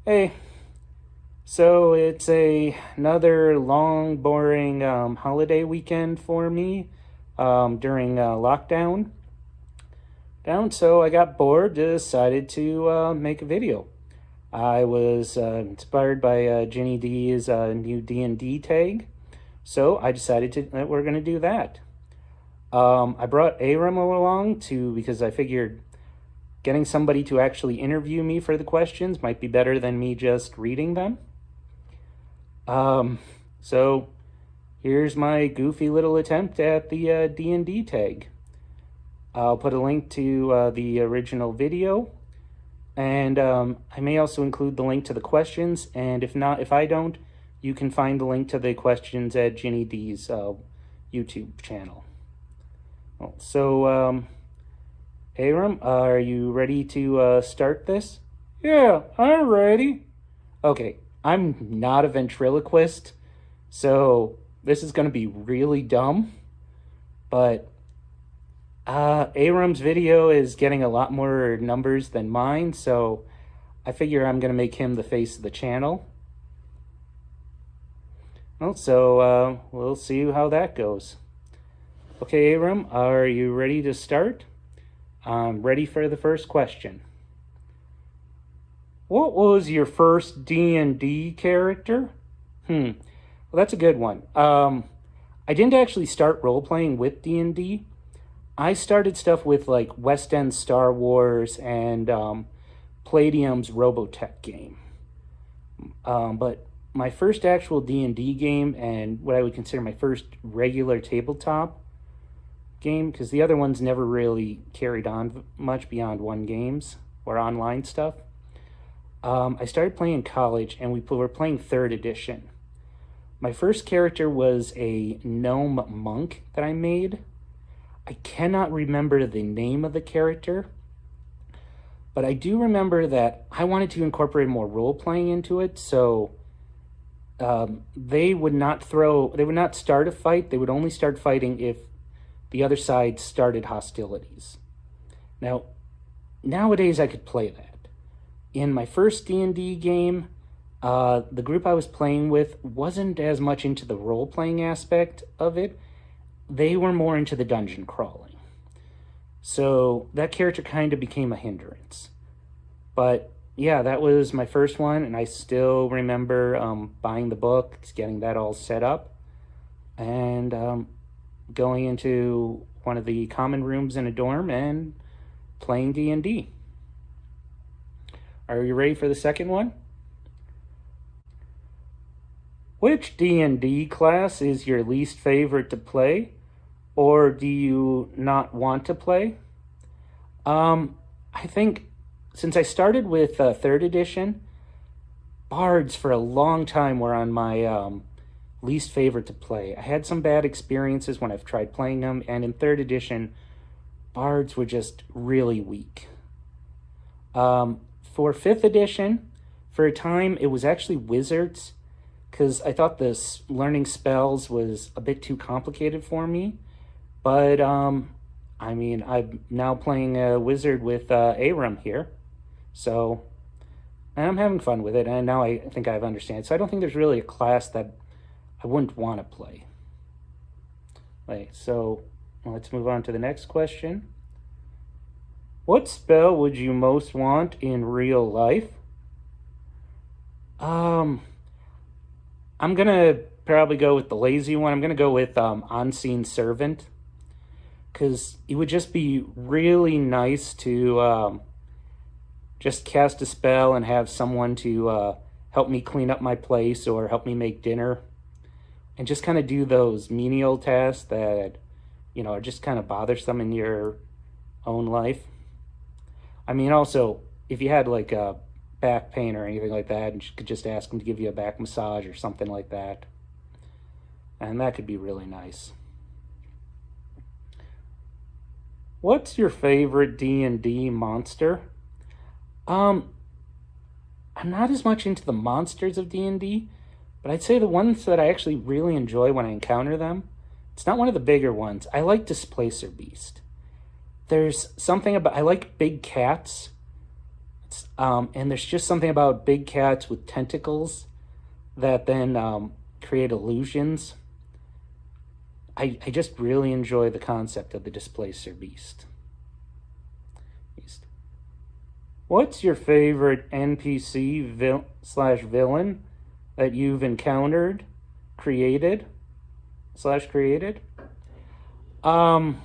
Hey, so it's another long, boring holiday weekend for me during lockdown. So I got bored, decided to make a video. I was inspired by Ginny D's new D&D tag, so I decided that we're going to do that. I brought Aram along because I figured getting somebody to actually interview me for the questions might be better than me just reading them. So here's my goofy little attempt at the D&D tag. I'll put a link to the original video, and I may also include the link to the questions, and if I don't, you can find the link to the questions at Ginny D's YouTube channel. So, Aram, are you ready to start this? Yeah, I'm ready. Okay, I'm not a ventriloquist, so this is going to be really dumb, but Aram's video is getting a lot more numbers than mine, so I figure I'm going to make him the face of the channel. So we'll see how that goes. Okay, Aram, are you ready to start? I'm ready for the first question. What was your first D&D character? Well, that's a good one. I didn't actually start role-playing with D&D. I started stuff with like West End Star Wars and Palladium's Robotech game. But my first actual D&D game, and what I would consider my first regular tabletop game, because the other ones never really carried on much beyond one games or online stuff. I started playing in college, and we were playing 3rd edition. My first character was a gnome monk that I made. I cannot remember the name of the character, but I do remember that I wanted to incorporate more role-playing into it, so they would not start a fight. They would only start fighting if the other side started hostilities. Now, nowadays I could play that. In my first D&D game, the group I was playing with wasn't as much into the role-playing aspect of it. They were more into the dungeon crawling. So that character kind of became a hindrance. But yeah, that was my first one, and I still remember buying the book, getting that all set up, and going into one of the common rooms in a dorm and playing D&D. Are you ready for the second one? Which D&D class is your least favorite to play, or do you not want to play? I think since I started with 3rd edition, bards for a long time were on my least favorite to play. I had some bad experiences when I've tried playing them, and in 3rd edition, bards were just really weak. For 5th edition, for a time, it was actually wizards, because I thought this learning spells was a bit too complicated for me. But, I mean, I'm now playing a wizard with Aram here, so and I'm having fun with it, and now I think I understand. So I don't think there's really a class that I wouldn't want to play. Right, so let's move on to the next question. What spell would you most want in real life? I'm gonna probably go with the lazy one. I'm gonna go with Unseen Servant, because it would just be really nice to just cast a spell and have someone to help me clean up my place or help me make dinner, and just kind of do those menial tasks that, are just kind of bothersome in your own life. I mean, also, if you had like a back pain or anything like that, and you could just ask them to give you a back massage or something like that, and that could be really nice. What's your favorite D&D monster? I'm not as much into the monsters of D&D, but I'd say the ones that I actually really enjoy when I encounter them, it's not one of the bigger ones. I like Displacer Beast. There's something about, I like big cats, And there's just something about big cats with tentacles that then create illusions. I just really enjoy the concept of the Displacer Beast. What's your favorite NPC slash villain that you've encountered, created? I'd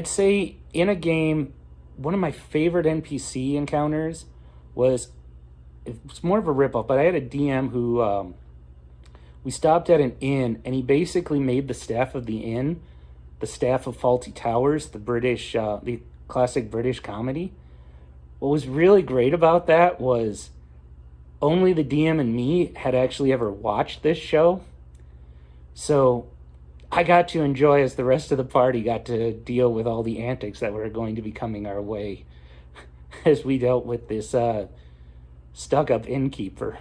say in a game, one of my favorite NPC encounters was, it was more of a ripoff, but I had a DM who we stopped at an inn, and he basically made the staff of the inn the staff of Faulty Towers, the classic British comedy. What was really great about that was only the DM and me had actually ever watched this show. So I got to enjoy as the rest of the party got to deal with all the antics that were going to be coming our way as we dealt with this stuck-up innkeeper.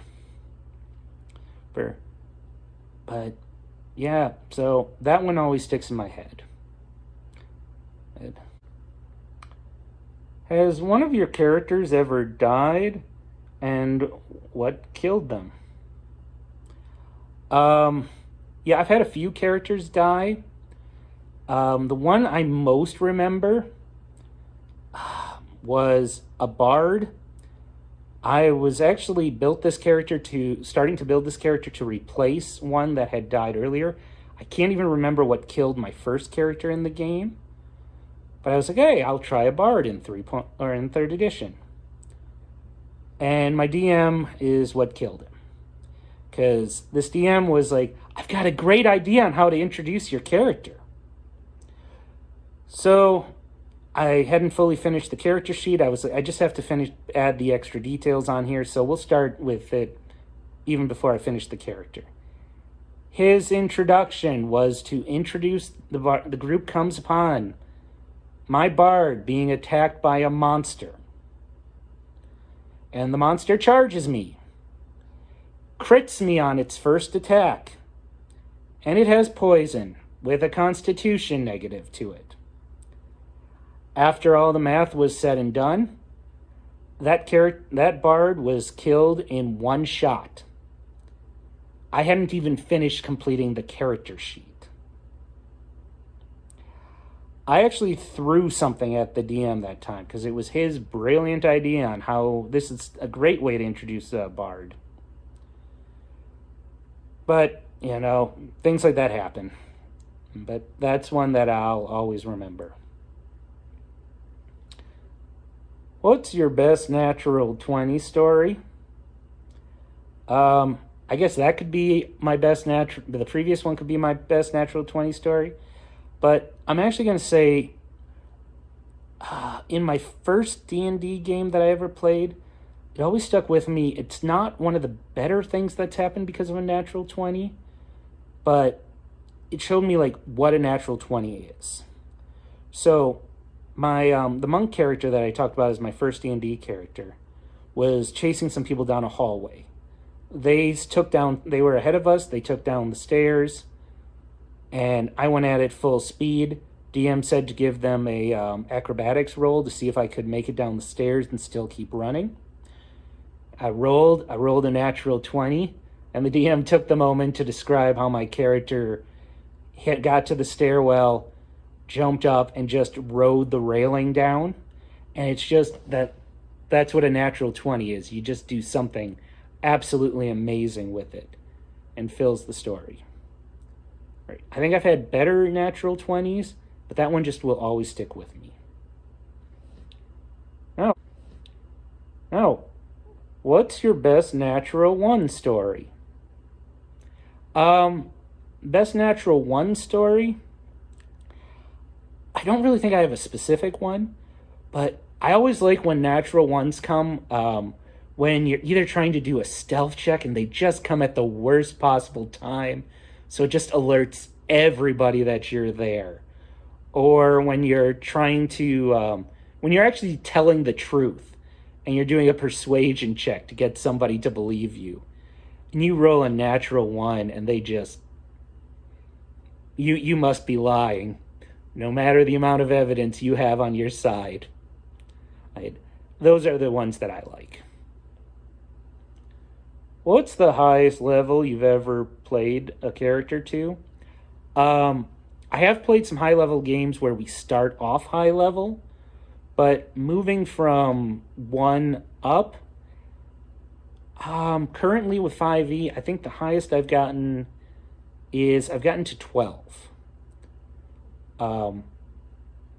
But yeah, so that one always sticks in my head. Has one of your characters ever died, and what killed them? Yeah, I've had a few characters die. The one I most remember was a bard. I was actually starting to build this character to replace one that had died earlier. I can't even remember what killed my first character in the game. But I was like, hey, I'll try a bard in third edition. And my DM is what killed him. Because this DM was like, I've got a great idea on how to introduce your character. So I hadn't fully finished the character sheet. I just have to add the extra details on here. So we'll start with it even before I finish the character. His introduction was to introduce the group comes upon my bard being attacked by a monster. And the monster charges me, crits me on its first attack, and it has poison with a constitution negative to it. After all the math was said and done, that bard was killed in one shot. I hadn't even finished completing the character sheet. I actually threw something at the DM that time because it was his brilliant idea on how this is a great way to introduce a bard. But, things like that happen. But that's one that I'll always remember. What's your best natural 20 story? I guess that could be the previous one could be my best natural 20 story. But I'm actually going to say, in my first D&D game that I ever played, it always stuck with me. It's not one of the better things that's happened because of a natural 20, but it showed me what a natural 20 is. So my the monk character that I talked about as my first D&D character was chasing some people down a hallway. They were ahead of us. They took down the stairs. And I went at it full speed. DM said to give them a acrobatics roll to see if I could make it down the stairs and still keep running. I rolled a natural 20, and the DM took the moment to describe how my character got to the stairwell, jumped up, and just rode the railing down. And it's just that's what a natural 20 is. You just do something absolutely amazing with it and fills the story. Right. I think I've had better natural 20s, but that one just will always stick with me. Now, what's your best natural 1 story? Best natural 1 story? I don't really think I have a specific one, but I always like when natural 1s come when you're either trying to do a stealth check and they just come at the worst possible time. So it just alerts everybody that you're there. Or when you're trying to, when you're actually telling the truth and you're doing a persuasion check to get somebody to believe you. And you roll a natural 1 and they just, you must be lying. No matter the amount of evidence you have on your side. those are the ones that I like. What's the highest level you've ever played a character to? Um, I have played some high level games where we start off high level, but moving from one up, currently with 5e, I think the highest I've gotten to 12. Um,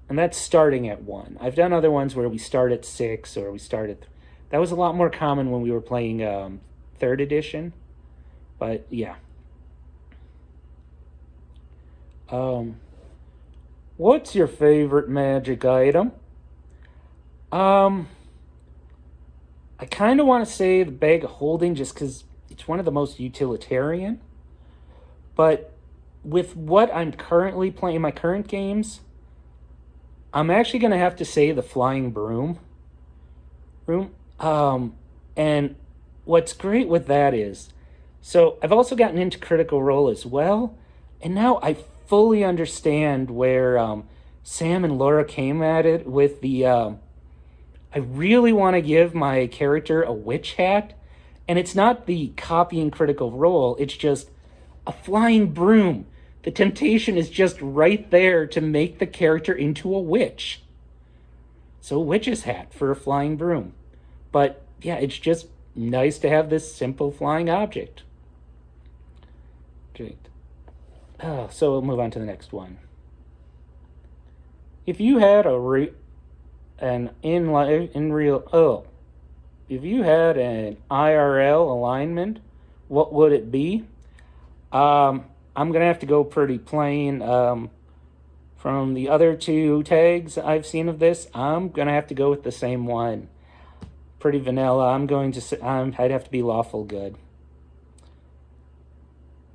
and that's starting at 1. I've done other ones where we start at 6 or we start at. That was a lot more common when we were playing 3rd edition. But yeah. What's your favorite magic item? Um, I kind of want to say the bag of holding just because it's one of the most utilitarian. But with what I'm currently playing, my current games, I'm actually going to have to say the flying broom. And what's great with that is, so I've also gotten into Critical Role as well, and now I fully understand where Sam and Laura came at it with the. I really want to give my character a witch hat, and it's not the copying Critical Role. It's just a flying broom. The temptation is just right there to make the character into a witch. So, witch's hat for a flying broom. But yeah, it's just nice to have this simple flying object. So we'll move on to the next one. If you had if you had an IRL alignment, what would it be? I'm gonna have to go pretty plain. From the other 2 tags I've seen of this, I'm gonna have to go with the same one. Pretty vanilla. I'd have to be lawful good.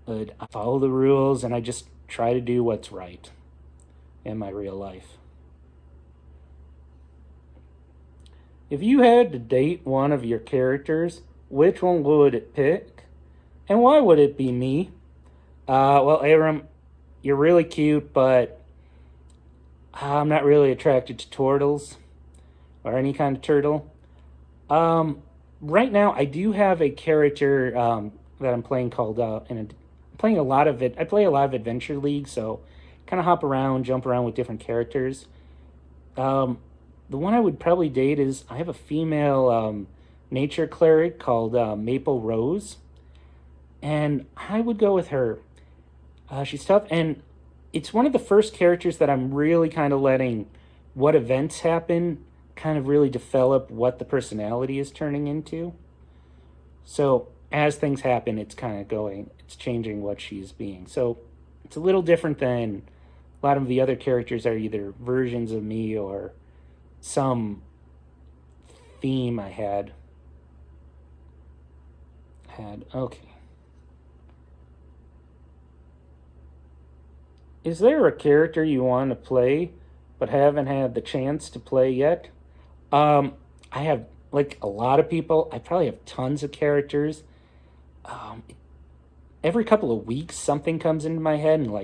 But I follow the rules and I just try to do what's right in my real life. If you had to date one of your characters, which one would it pick? And why would it be me? Well, Abram, you're really cute, but I'm not really attracted to turtles or any kind of turtle. Right now, I do have a character that I'm playing called playing a lot of it. I play a lot of Adventure League, so kind of jump around with different characters. The one I would probably date is I have a female nature cleric called Maple Rose, and I would go with her. She's tough, and it's one of the first characters that I'm really kind of letting what events happen kind of really develop what the personality is turning into. So as things happen, it's changing what she's being. So it's a little different than a lot of the other characters are either versions of me or some theme I had. Okay. Is there a character you want to play but haven't had the chance to play yet? I have, like a lot of people, I probably have tons of characters. Every couple of weeks, something comes into my head and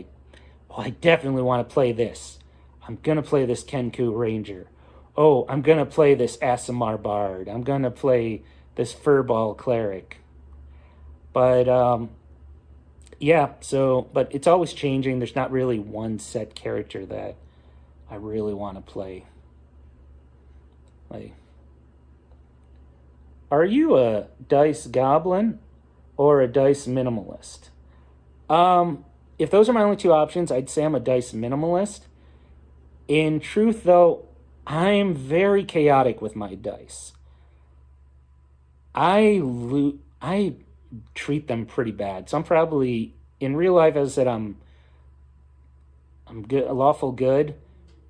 I definitely want to play this. I'm going to play this Kenku Ranger. Oh, I'm going to play this Asimar Bard. I'm going to play this Furball Cleric. But, but it's always changing. There's not really one set character that I really want to play. Are you a dice goblin or a dice minimalist? If those are my only 2 options, I'd say I'm a dice minimalist. In truth, though, I'm very chaotic with my dice. I treat them pretty bad. So I'm probably, in real life, as I said, I'm good, lawful good.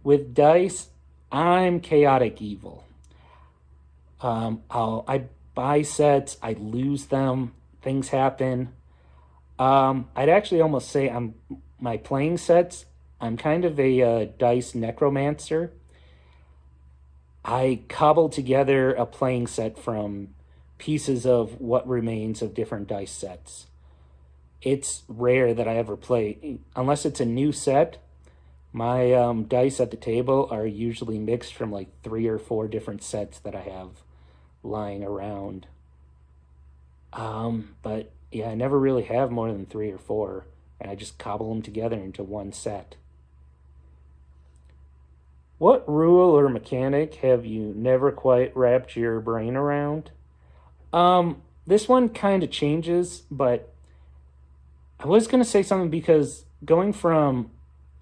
With dice, I'm chaotic evil. I buy sets, I lose them, things happen. I'd actually almost say my playing sets, I'm kind of a dice necromancer. I cobble together a playing set from pieces of what remains of different dice sets. It's rare that I ever play, unless it's a new set, My dice at the table are usually mixed from like 3 or 4 different sets that I have lying around. But yeah, I never really have more than 3 or 4, and I just cobble them together into one set. What rule or mechanic have you never quite wrapped your brain around? This one kind of changes, but I was gonna say something because going from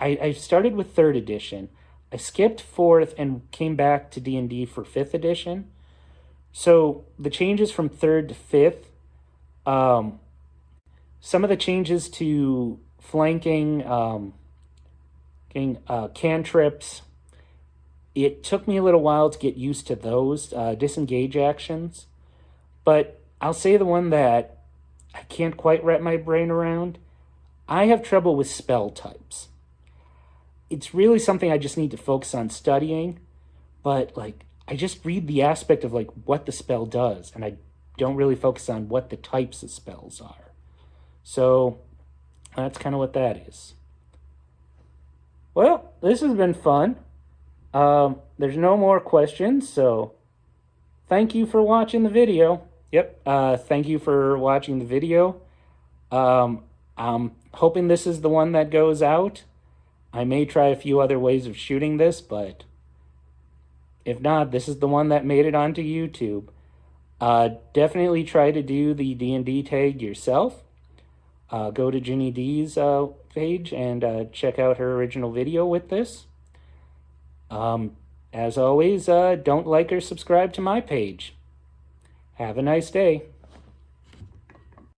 I started with third edition. I skipped fourth and came back to D&D for fifth edition. So the changes from third to fifth, um, some of the changes to flanking, cantrips, it took me a little while to get used to those disengage actions. But I'll say the one that I can't quite wrap my brain around. I have trouble with spell types. It's really something I just need to focus on studying, but like I just read the aspect of like what the spell does, and I don't really focus on what the types of spells are. So that's kind of what that is. Well, this has been fun. There's no more questions, so thank you for watching the video. Yep, thank you for watching the video. I'm hoping this is the one that goes out. I may try a few other ways of shooting this, but if not, this is the one that made it onto YouTube. Definitely try to do the D&D tag yourself. Go to Ginny D's page and check out her original video with this. As always, don't like or subscribe to my page. Have a nice day.